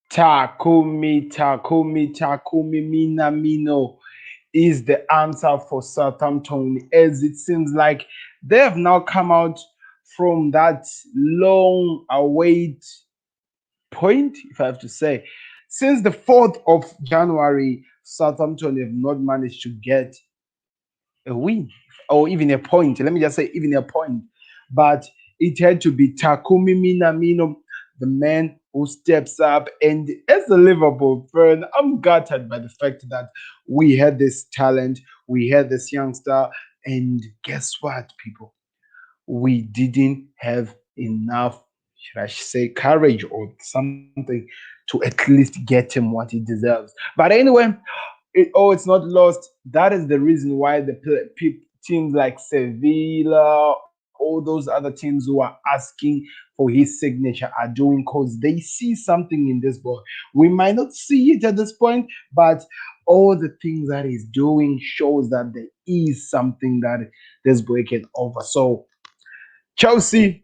Takumi Minamino is the answer for Southampton, as it seems like they have now come out from that long await point, if I have to say. Since the 4th of January, Southampton have not managed to get a win or even a point. Let me just say, even a point. But it had to be Takumi Minamino, the man who steps up. And as a Liverpool fan, I'm gutted by the fact that we had this talent, we had this youngster, and guess what, people? We didn't have enough, should I say, courage or something to at least get him what he deserves. But anyway, it's not lost. That is the reason why teams like Sevilla, all those other teams who are asking for his signature are doing, because they see something in this boy. We might not see it at this point, but all the things that he's doing shows that there is something that this boy can offer. So Chelsea,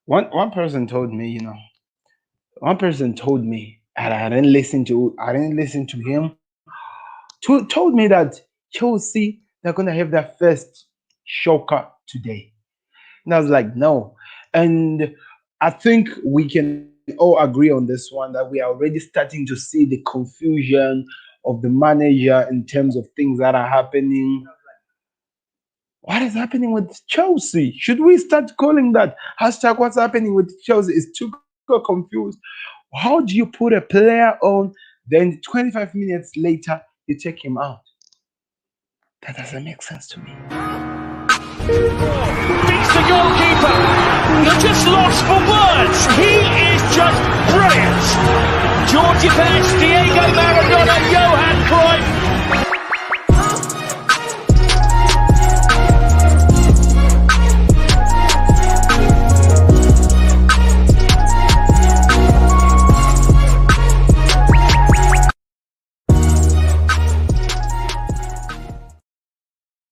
one person told me, one person told me, and I didn't listen to him. Told me that Chelsea they're gonna have their first shocker today, and I was like, no. And I think we can all agree on this one that we are already starting to see the confusion of the manager in terms of things that are happening. What is happening with Chelsea? Should we start calling that hashtag what's happening with Chelsea? Is Tuchel confused? How do you put a player on, then 25 minutes later you take him out? That doesn't make sense to me. Beats the goalkeeper. You're just lost for words. He is just brilliant. Georgie Best, Diego Maradona, Johan Cruyff.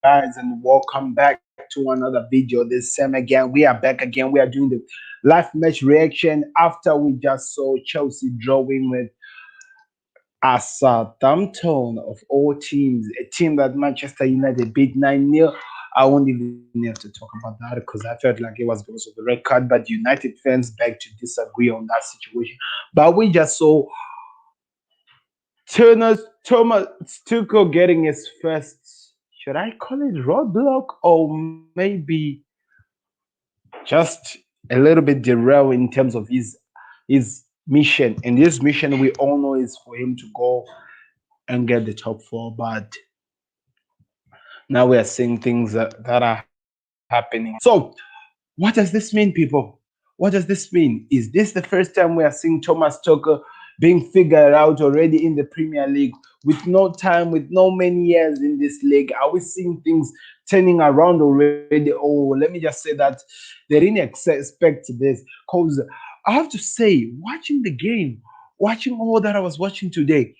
Guys, and welcome back to another video. This Sam again. We are back again. We are doing the live match reaction after we just saw Chelsea drawing with a Southampton of all teams, a team that Manchester United beat 9-0. I won't even have to talk about that because I felt like it was because of the red card, but United fans beg to disagree on that situation. But we just saw Thomas Tuchel getting his first, should I call it roadblock, or maybe just a little bit derail in terms of his mission. And this mission we all know is for him to go and get the top four. But now we are seeing things that are happening. So what does this mean, people? What does this mean? Is this the first time we are seeing Thomas Tuchel being figured out already in the Premier League with no time, with no many years in this league? Are we seeing things turning around already? Oh, let me just say that they didn't expect this, because I have to say, watching the game, watching all that I was watching today,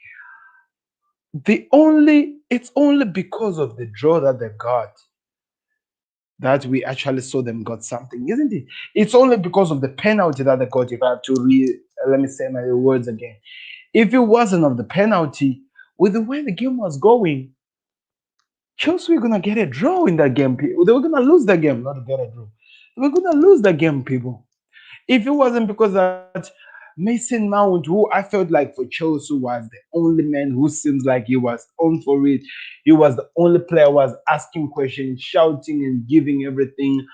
it's only because of the draw that they got that we actually saw them got something, isn't it? It's only because of the penalty that they got. If I have to let me say my words again. If it wasn't of the penalty, with the way the game was going, Chelsea were gonna get a draw in that game. They were gonna lose the game, not get a draw. They were gonna lose the game, people. If it wasn't because that Mason Mount, who I felt like for Chelsea was the only man who seems like he was on for it. He was the only player who was asking questions, shouting and giving everything.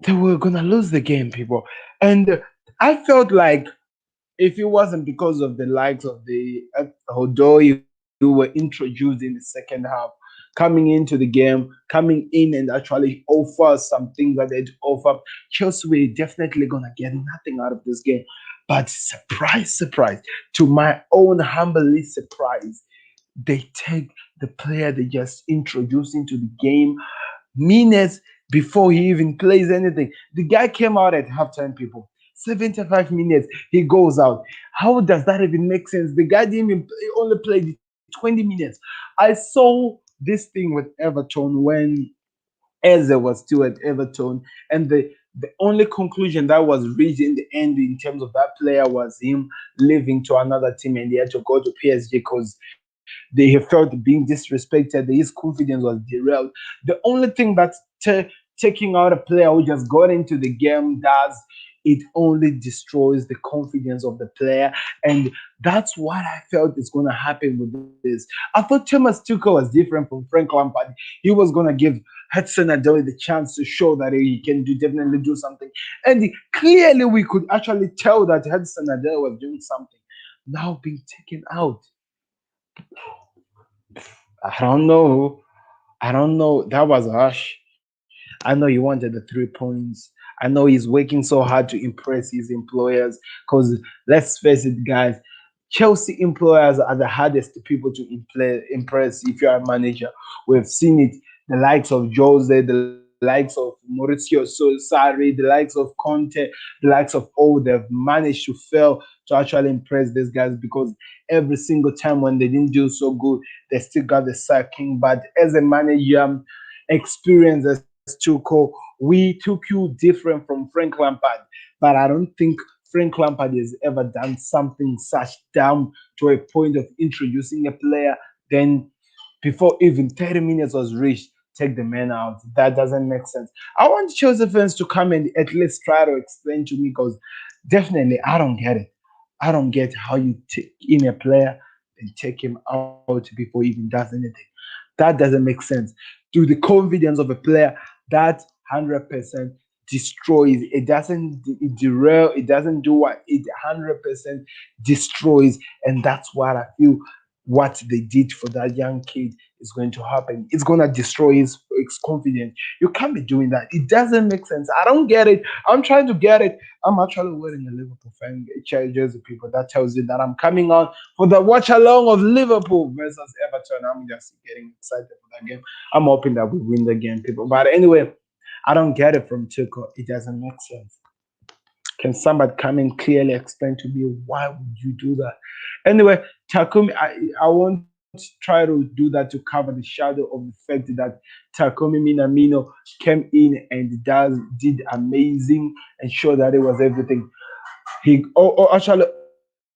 They were gonna lose the game, people. And I felt like if it wasn't because of the likes of the Odoi who were introduced in the second half, coming into the game, coming in and actually offer some things that they'd offer, Chelsea were definitely gonna get nothing out of this game. But surprise, surprise, to my own humbly surprise, they take the player they just introduced into the game minutes before he even plays anything. The guy came out at halftime, people. 75 minutes, he goes out. How does that even make sense? The guy didn't even play, only played 20 minutes. I saw this thing with Everton when Eze was still at Everton, and The only conclusion that was reached in the end in terms of that player was him leaving to another team, and he had to go to PSG because they felt being disrespected. His confidence was derailed. The only thing that taking out a player who just got into the game does, it only destroys the confidence of the player, and that's what I felt is going to happen with this. I thought Thomas Tuchel was different from Frank Lampard. He was going to give Hudson Odoi the chance to show that he can definitely do something, and clearly we could actually tell that Hudson Odoi was doing something. Now being taken out, I don't know. I don't know. That was harsh. I know you wanted the 3 points. I know he's working so hard to impress his employers. Because let's face it, guys, Chelsea employers are the hardest people to impress if you are a manager. We've seen it. The likes of Jose, the likes of Maurizio Sarri, the likes of Conte, the likes of they've managed to fail to actually impress these guys because every single time when they didn't do so good, they still got the sacking. But as a manager, experience as Tuchel, we took you different from Frank Lampard. But I don't think Frank Lampard has ever done something such down to a point of introducing a player, then before even 30 minutes was reached, take the man out. That doesn't make sense. I want Chelsea fans to come and at least try to explain to me because definitely I don't get it. I don't get how you take in a player and take him out before he even does anything. That doesn't make sense. To the confidence of a player, that 100% destroys. It doesn't derail. It doesn't do what it 100% destroys, and that's what I feel. What they did for that young kid is going to happen. It's gonna destroy his confidence. You can't be doing that. It doesn't make sense. I don't get it. I'm trying to get it. I'm actually wearing a Liverpool fan jersey, people. That tells you that I'm coming on for the watch along of Liverpool versus Everton. I'm just getting excited for that game. I'm hoping that we win the game, people. But anyway, I don't get it from Tuchel. It doesn't make sense. Can somebody come and clearly explain to me why would you do that? Anyway, Takumi, I won't try to do that to cover the shadow of the fact that Takumi Minamino came in and did amazing and showed that it was everything. He actually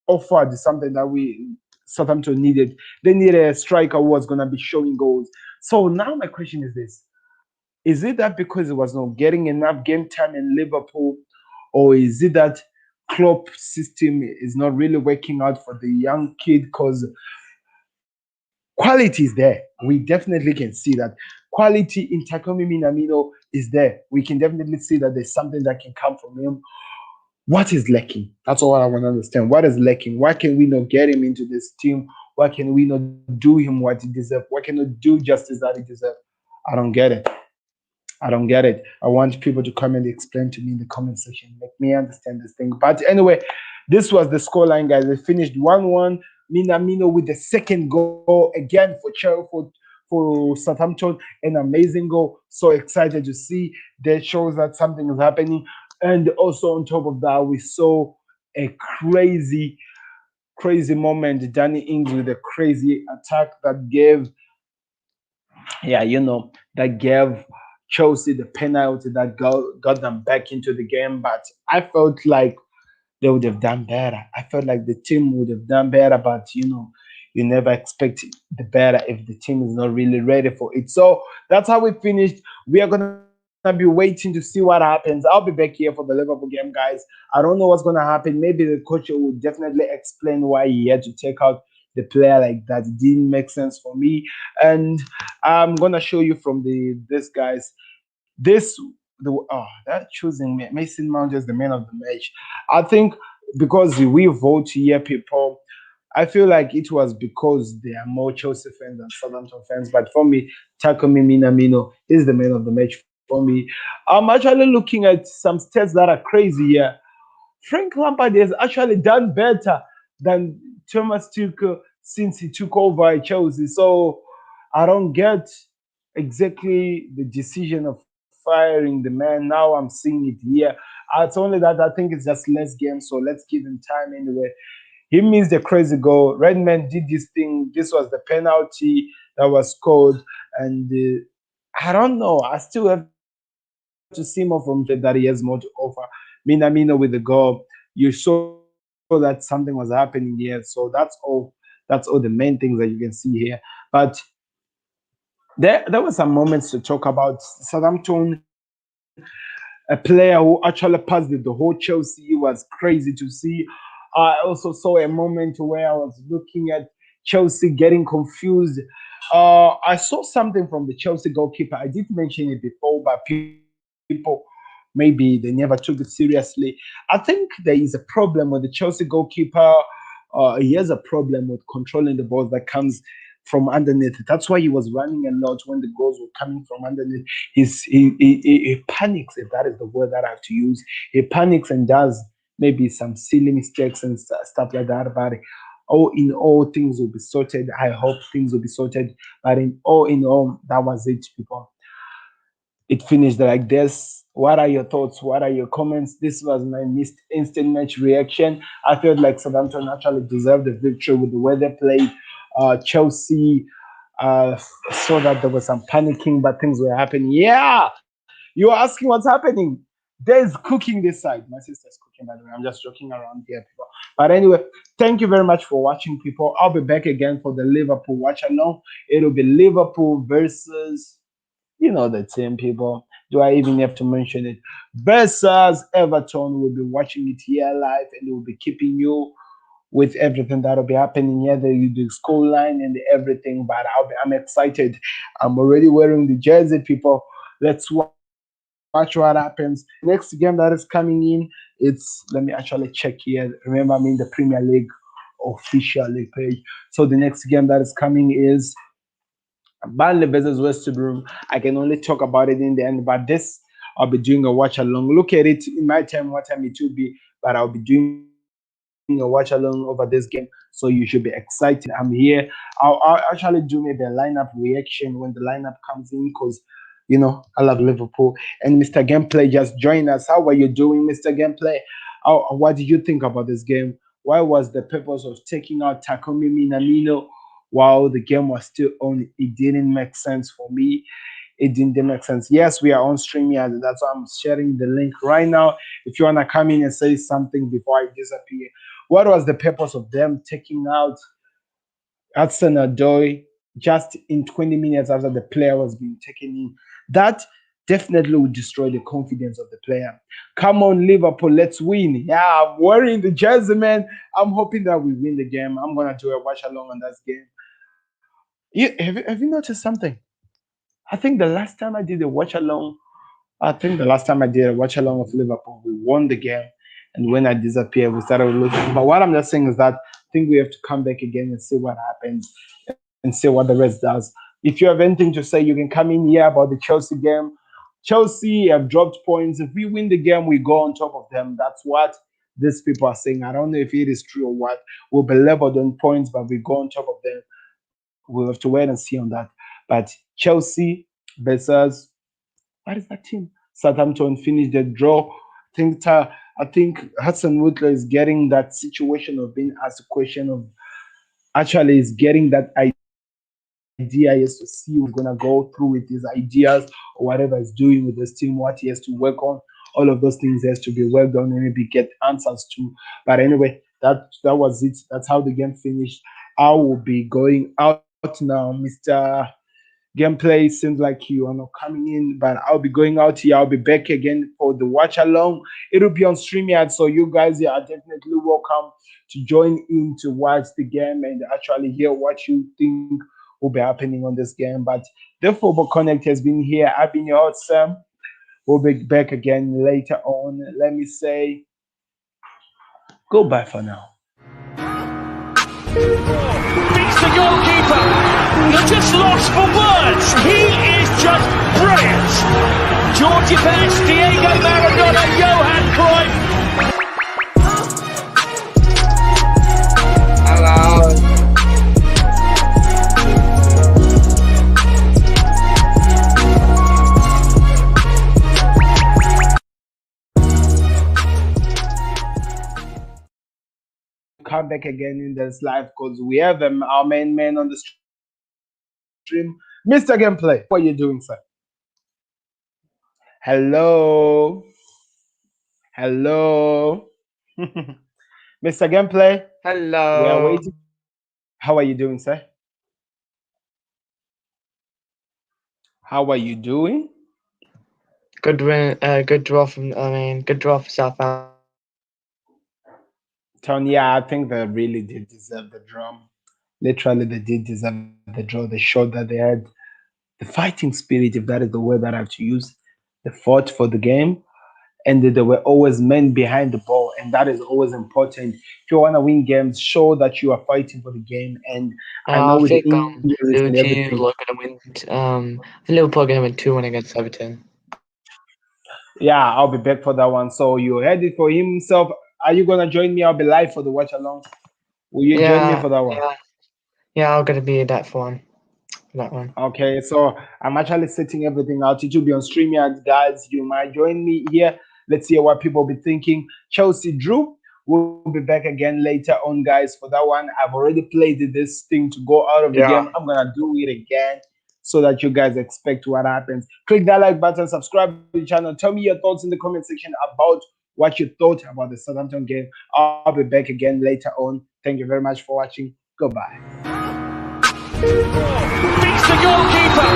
offered something that we Southampton needed. They needed a striker who was gonna be showing goals. So now my question is this: is it that because he was not getting enough game time in Liverpool, or is it that Klopp system is not really working out for the young kid? Because quality is there. We definitely can see that quality in Takumi Minamino is there. We can definitely see that there's something that can come from him. What is lacking? That's all I want to understand. What is lacking? Why can we not get him into this team? Why can we not do him what he deserves? Why can we do justice that he deserves? I don't get it. I don't get it. I want people to come and explain to me in the comment section. Make me understand this thing. But anyway, this was the scoreline, guys. We finished 1-1. Minamino with the second goal again for Chel for Southampton. An amazing goal. So excited to see. That shows that something is happening. And also on top of that, we saw a crazy moment. Danny Ings with a crazy attack that gave, yeah, that gave Chelsea the penalty that got them back into the game. But I felt like they would have done better. I felt like the team would have done better, but you never expect the better if the team is not really ready for it. So that's how we finished. We are gonna be waiting to see what happens. I'll be back here for the Liverpool game, guys. I don't know what's gonna happen. Maybe the coach will definitely explain why he had to take out the player like that. It didn't make sense for me. And I'm gonna show you from this guys. This that choosing Mason Mount as the man of the match. I think because we vote here, people. I feel like it was because there are more Chelsea fans than Southampton fans. But for me, Takumi Minamino is the man of the match for me. I'm actually looking at some stats that are crazy here. Frank Lampard has actually done better than Thomas Tuchel since he took over at Chelsea. So I don't get exactly the decision of firing the man. Now I'm seeing it here. It's only that I think it's just less games, so let's give him time anyway. He missed a crazy goal. Redmond did this thing. This was the penalty that was called, and I don't know. I still have to see the replay. to see more from that he has more to offer. Minamino with the goal, you saw that something was happening here. So that's all the main things that you can see here. But there were some moments to talk about. Southampton, a player who actually passed the whole Chelsea, it was crazy to see. I also saw a moment where I was looking at Chelsea getting confused. I saw something from the Chelsea goalkeeper. I did mention it before, but people maybe they never took it seriously. I think there is a problem with the Chelsea goalkeeper. He has a problem with controlling the balls that comes from underneath. That's why he was running a lot when the goals were coming from underneath. He panics, if that is the word that I have to use. He panics and does maybe some silly mistakes and stuff like that. But in all, things will be sorted. I hope things will be sorted. But in all, that was it, people. It finished like this. What are your thoughts? What are your comments? This was my missed instant match reaction. I felt like Southampton actually deserved the victory with the way they played. Chelsea saw that there was some panicking, but things were happening. Yeah, you are asking what's happening. There's cooking this side. My sister's cooking, by the way. I'm just joking around here, people. But anyway, thank you very much for watching, people. I'll be back again for the Liverpool watch along. It'll be Liverpool versus the team, people. Do I even have to mention it? Versus Everton. We'll be watching it here live and we'll be keeping you with everything that'll be happening here, the school line and everything. But I'm excited. I'm already wearing the jersey, people. Let's watch what happens. Next game that is coming in, let me actually check here. Remember, I'm in the Premier League official league page. So the next game that is coming is Burnley versus West Brom. I can only talk about it in the end, but this I'll be doing a watch along. Look at it in my time, what time it will be, but I'll be doing a watch along over this game. So you should be excited. I'm here. I'll actually do maybe a lineup reaction when the lineup comes in because I love Liverpool. And Mr. Gameplay just joined us. How are you doing, Mr. Gameplay? What did you think about this game? Why was the purpose of taking out Takumi Minamino while the game was still on? It didn't make sense for me. It didn't make sense. Yes, we are on StreamYard. That's why I'm sharing the link right now. If you want to come in and say something before I disappear, what was the purpose of them taking out Hudson Odoi just in 20 minutes after the player was being taken in? That definitely would destroy the confidence of the player. Come on, Liverpool, let's win. Yeah, I'm wearing the jersey, man. I'm hoping that we win the game. I'm going to do a watch along on that game. Have you noticed something? I think the last time I did a watch along, I think the last time I did a watch along of Liverpool, we won the game. And when I disappeared, we started losing. But what I'm just saying is that I think we have to come back again and see what happens and see what the rest does. If you have anything to say, you can come in here about the Chelsea game. Chelsea have dropped points. If we win the game, we go on top of them. That's what these people are saying. I don't know if it is true or what. We'll be leveled on points, but we go on top of them. We'll have to wait and see on that. But Chelsea versus what is that team? Southampton finished the draw. I think Hudson Woodley is getting that situation of being asked a question of actually is getting that idea. He has to see who's gonna go through with his ideas or whatever he's doing with this team, what he has to work on. All of those things has to be worked on and maybe get answers to. But anyway, that was it. That's how the game finished. I will be going out now, Mr. Gameplay. Seems like you are not coming in, but I'll be going out here. I'll be back again for the watch along. It'll be on StreamYard, so you guys are definitely welcome to join in to watch the game and actually hear what you think will be happening on this game. But the Football Connect has been here. I've been your host, Sam. We'll be back again later on. Let me say goodbye for now. Beats the goalkeeper. You're just lost for words. He is just brilliant. Georgie Best, Diego Maradona, Johan Cruyff. Hello. Come back again in this live because we have our main man on the stream, Mr. Gameplay. What are you doing, sir? Hello. Hello. Mr. Gameplay, we are Hello. waiting. How are you doing, sir? How are you doing? Good win. Good draw from. Good draw for Southampton. Tony, yeah, I think they really did deserve the draw. Literally, they did deserve the draw. They showed that they had the fighting spirit, if that is the word that I have to use. They fought for the game, and they were always men behind the ball, and that is always important. If you want to win games, show that you are fighting for the game. And I know I with the think injuries and everything, Liverpool are gonna win. I think Liverpool are gonna win 2-1 against Everton. yeah, I'll be back for that one. So you heard it for himself. Are you gonna join me? I'll be live for the watch along. Will you join me Yeah, for that one? yeah. I'm gonna be that for one. That one. Okay, so I'm actually setting everything out. It will be on StreamYard, guys. You might join me here. Let's see what people be thinking. Chelsea drew. We'll be back again later on, guys, for that one. I've already played this thing to go out of the Yeah. game. I'm gonna do it again so that you guys expect what happens. Click that like button, subscribe to the channel. Tell me your thoughts in the comment section about what you thought about the Southampton game. I'll be back again later on. Thank you very much for watching. Goodbye. Beats the goalkeeper.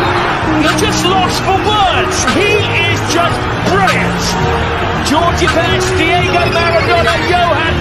You're just lost for words. He is just brilliant. Georgie Best, Diego Maradona, Johan